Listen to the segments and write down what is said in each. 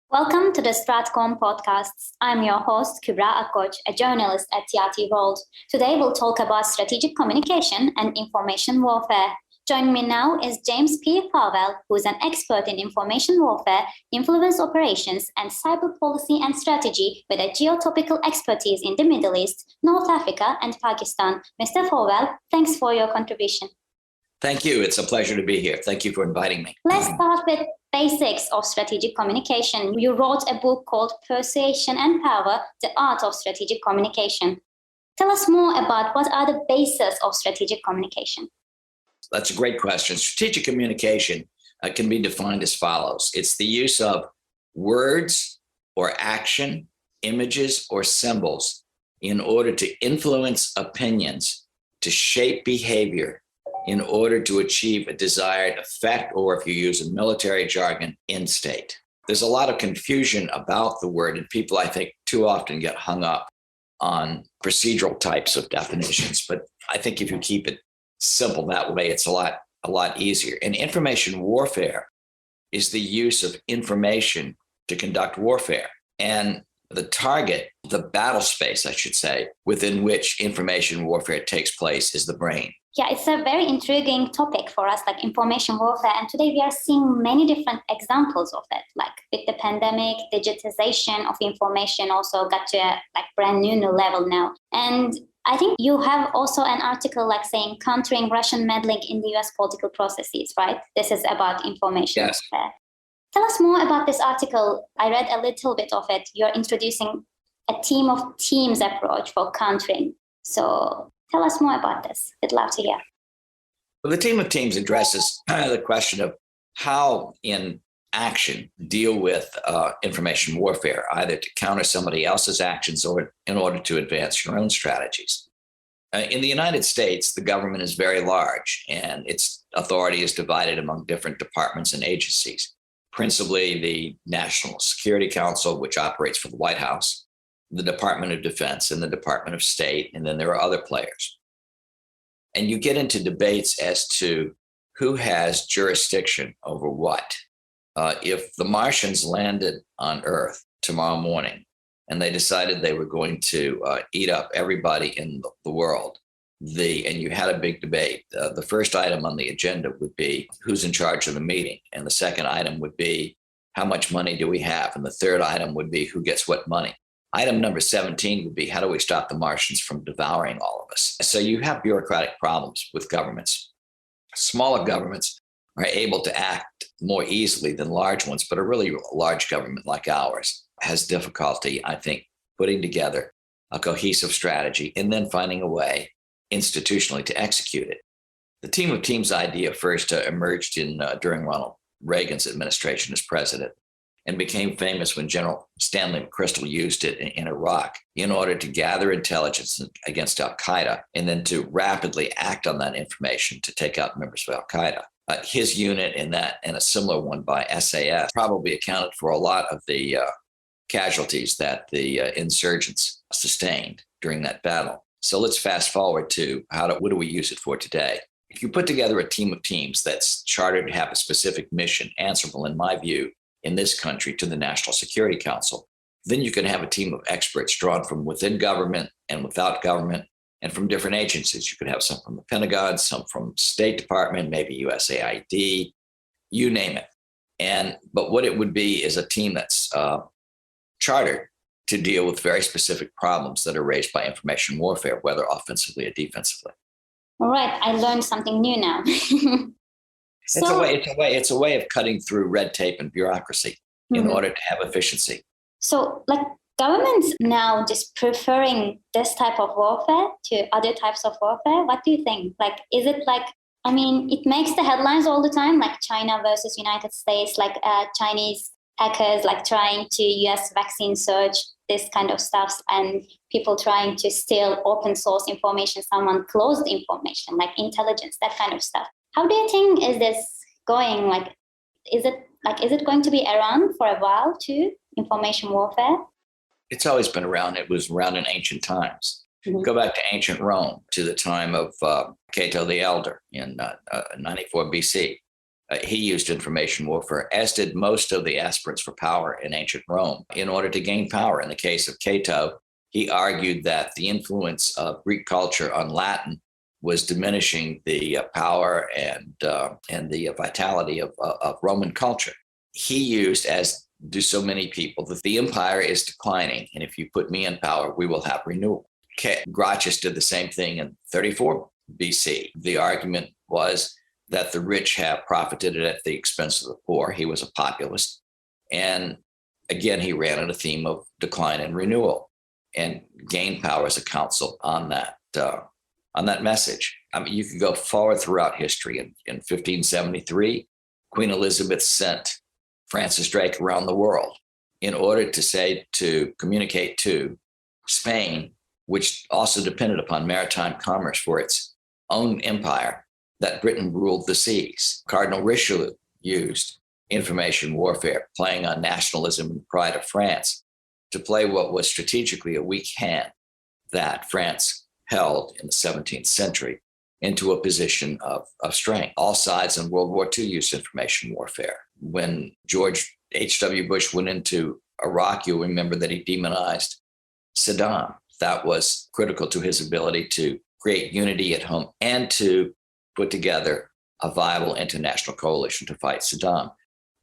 Welcome to the Stratcom podcasts. I'm your host, Kübra Akkoç, a journalist at TRT World. Today we'll talk about strategic communication and information warfare. Joining me now is James Farwell, who is an expert in information warfare, influence operations, and cyber policy and strategy with a geotopical expertise in the Middle East, North Africa, and Pakistan. Mr. Farwell, thanks for your contribution. Thank you. It's a pleasure to be here. Thank you for inviting me. Let's start with basics of strategic communication. You wrote a book called Persuasion Power, The Art of Strategic Communication. Tell us more about what are the bases of strategic communication. That's a great question. Strategic communication can be defined as follows. It's the use of words or action, images or symbols in order to influence opinions, to shape behavior, in order to achieve a desired effect, or if you use a military jargon, end state. There's a lot of confusion about the word, and people, I think, too often get hung up on procedural types of definitions. But I think if you keep it simple that way, it's a lot easier. And information warfare is the use of information to conduct warfare. And the target, the battle space, I should say, within which information warfare takes place is the brain. Yeah, it's a very intriguing topic for us, like information warfare. And today we are seeing many different examples of it, like with the pandemic, digitization of information also got to a brand new level now. And I think you have also an article saying countering Russian meddling in the US political processes, right? This is about information warfare. Tell us more about this article. I read a little bit of it. You're introducing a team of teams approach for countering. So tell us more about this. I'd love to hear. Well, the team of teams addresses the question of how in action deal with information warfare, either to counter somebody else's actions or in order to advance your own strategies. In the United States, the government is very large and its authority is divided among different departments and agencies, principally the National Security Council, which operates for the White House, the Department of Defense and the Department of State, and then there are other players. And you get into debates as to who has jurisdiction over what. If the Martians landed on Earth tomorrow morning and they decided they were going to eat up everybody in the world, and you had a big debate, the first item on the agenda would be who's in charge of the meeting. And the second item would be how much money do we have? And the third item would be who gets what money. Item number 17 would be how do we stop the Martians from devouring all of us? So you have bureaucratic problems with governments. Smaller governments are able to act more easily than large ones, but a really large government like ours has difficulty, I think, putting together a cohesive strategy and then finding a way institutionally to execute it. The team of teams idea first emerged during Ronald Reagan's administration as president, and became famous when General Stanley McChrystal used it in Iraq in order to gather intelligence against al-Qaeda and then to rapidly act on that information to take out members of al-Qaeda. His unit and a similar one by SAS probably accounted for a lot of the casualties that the insurgents sustained during that battle. So let's fast forward to what do we use it for today? If you put together a team of teams that's chartered to have a specific mission, answerable, in my view, in this country to the National Security Council, then you can have a team of experts drawn from within government and without government and from different agencies. You could have some from the Pentagon, some from State Department, maybe USAID, you name it. But what it would be is a team that's chartered to deal with very specific problems that are raised by information warfare, whether offensively or defensively. All right, I learned something new now. It's a way of cutting through red tape and bureaucracy in order to have efficiency. So, governments now just preferring this type of warfare to other types of warfare. What do you think? Is it it makes the headlines all the time, like China versus United States, Chinese hackers trying to US vaccine search, this kind of stuff, and people trying to steal open source information, someone closed information, like intelligence, that kind of stuff. How do you think is this going? Is it going to be around for a while too, information warfare? It's always been around. It was around in ancient times. Mm-hmm. Go back to ancient Rome, to the time of Cato the Elder in 94 BC. He used information warfare, as did most of the aspirants for power in ancient Rome, in order to gain power. In the case of Cato, he argued that the influence of Greek culture on Latin was diminishing the power and the vitality of Roman culture. He used, as do so many people, that the empire is declining, and if you put me in power, we will have renewal. Gracchus did the same thing in 34 BC. The argument was that the rich have profited at the expense of the poor. He was a populist. And again, he ran on a theme of decline and renewal and gained power as a council on that message. I mean, you could go forward throughout history. In 1573, Queen Elizabeth sent Francis Drake around the world in order to communicate to Spain, which also depended upon maritime commerce for its own empire, that Britain ruled the seas. Cardinal Richelieu used information warfare, playing on nationalism and pride of France, to play what was strategically a weak hand that France held in the 17th century into a position of strength. All sides in World War II used information warfare. When George H.W. Bush went into Iraq, you'll remember that he demonized Saddam. That was critical to his ability to create unity at home and to put together a viable international coalition to fight Saddam.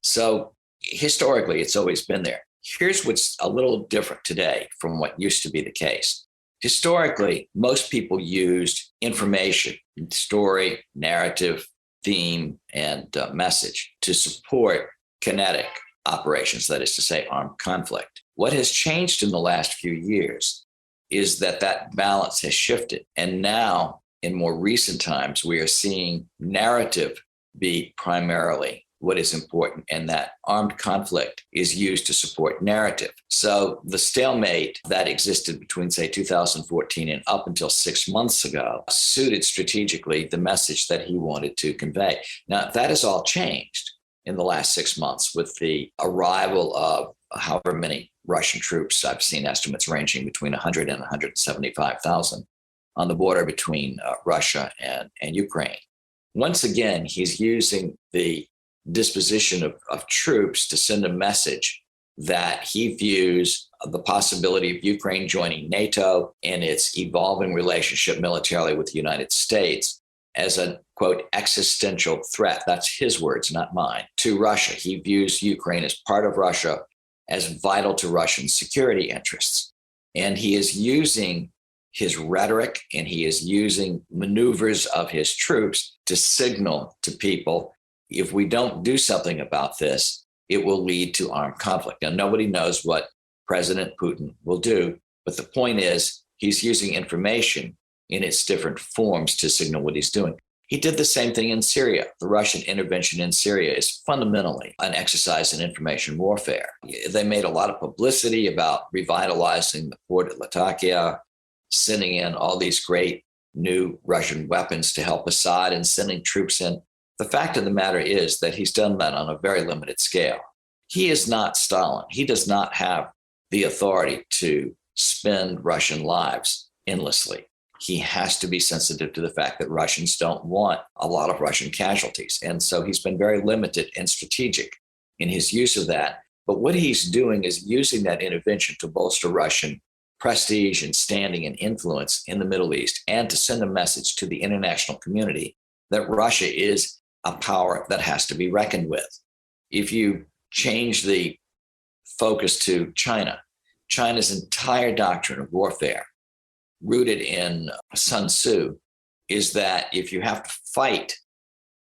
So historically, it's always been there. Here's what's a little different today from what used to be the case. Historically, most people used information, story, narrative, theme, and message to support kinetic operations, that is to say, armed conflict. What has changed in the last few years is that balance has shifted. And now, in more recent times, we are seeing narrative be primarily what is important, and that armed conflict is used to support narrative. So the stalemate that existed between, say, 2014 and up until 6 months ago suited strategically the message that he wanted to convey. Now, that has all changed in the last 6 months with the arrival of however many Russian troops. I've seen estimates ranging between 100 and 175,000 on the border between Russia and Ukraine. Once again, he's using the disposition of troops to send a message that he views the possibility of Ukraine joining NATO and its evolving relationship militarily with the United States as a, quote, existential threat. That's his words, not mine, to Russia. He views Ukraine as part of Russia, as vital to Russian security interests. And he is using his rhetoric and he is using maneuvers of his troops to signal to people, if we don't do something about this, it will lead to armed conflict. Now, nobody knows what President Putin will do, but the point is he's using information in its different forms to signal what he's doing. He did the same thing in Syria. The Russian intervention in Syria is fundamentally an exercise in information warfare. They made a lot of publicity about revitalizing the port at Latakia, sending in all these great new Russian weapons to help Assad and sending troops in. The fact of the matter is that he's done that on a very limited scale. He is not Stalin. He does not have the authority to spend Russian lives endlessly. He has to be sensitive to the fact that Russians don't want a lot of Russian casualties. And so he's been very limited and strategic in his use of that. But what he's doing is using that intervention to bolster Russian prestige and standing and influence in the Middle East, and to send a message to the international community that Russia is a power that has to be reckoned with. If you change the focus to China, China's entire doctrine of warfare, rooted in Sun Tzu, is that if you have to fight,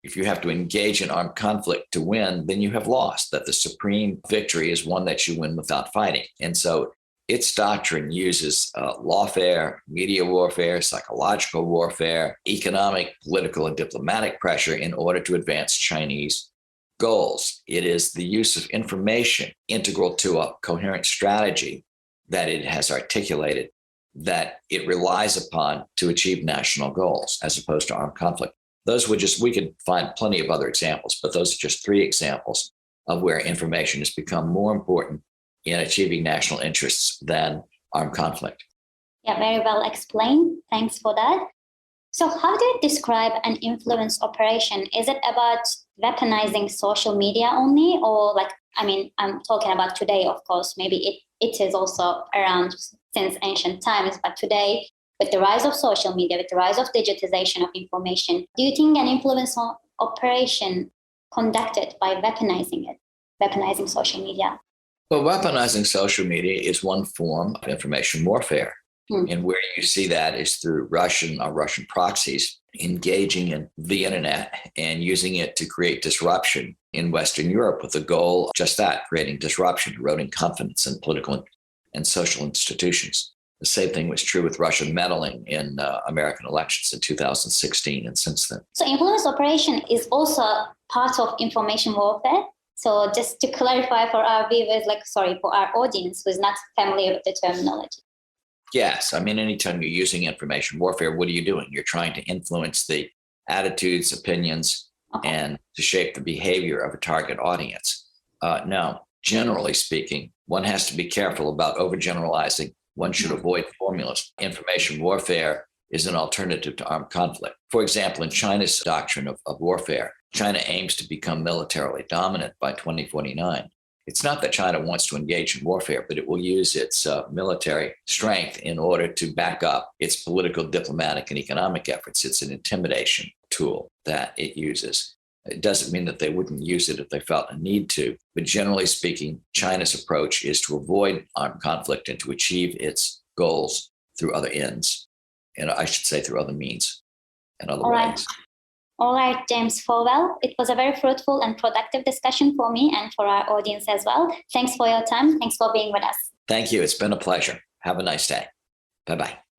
if you have to engage in armed conflict to win, then you have lost, that the supreme victory is one that you win without fighting. And so its doctrine uses lawfare, media warfare, psychological warfare, economic, political, and diplomatic pressure in order to advance Chinese goals. It is the use of information integral to a coherent strategy that it has articulated, that it relies upon to achieve national goals as opposed to armed conflict. Those would we could find plenty of other examples, but those are just 3 examples of where information has become more important in achieving national interests than armed conflict. Yeah, very well explained. Thanks for that. So how do you describe an influence operation? Is it about weaponizing social media only, or like, I mean, I'm talking about today, of course, maybe it is also around since ancient times, but today, with the rise of social media, with the rise of digitization of information, do you think an influence operation conducted by weaponizing social media? Well, weaponizing social media is one form of information warfare. And where you see that is through Russian proxies engaging in the internet and using it to create disruption in Western Europe with the goal of just that, creating disruption, eroding confidence in political and social institutions. The same thing was true with Russian meddling in American elections in 2016 and since then. So influence operation is also part of information warfare. So just to clarify for our viewers, for our audience who's not familiar with the terminology. Yes. I mean, anytime you're using information warfare, what are you doing? You're trying to influence the attitudes, opinions, and to shape the behavior of a target audience. Now, generally speaking, one has to be careful about overgeneralizing. One should avoid formulas. Information warfare is an alternative to armed conflict. For example, in China's doctrine of warfare, China aims to become militarily dominant by 2049. It's not that China wants to engage in warfare, but it will use its military strength in order to back up its political, diplomatic, and economic efforts. It's an intimidation tool that it uses. It doesn't mean that they wouldn't use it if they felt a need to, but generally speaking, China's approach is to avoid armed conflict and to achieve its goals through other ends, and I should say through other means and other ways. All right, James Farwell. It was a very fruitful and productive discussion for me and for our audience as well. Thanks for your time. Thanks for being with us. Thank you. It's been a pleasure. Have a nice day. Bye-bye.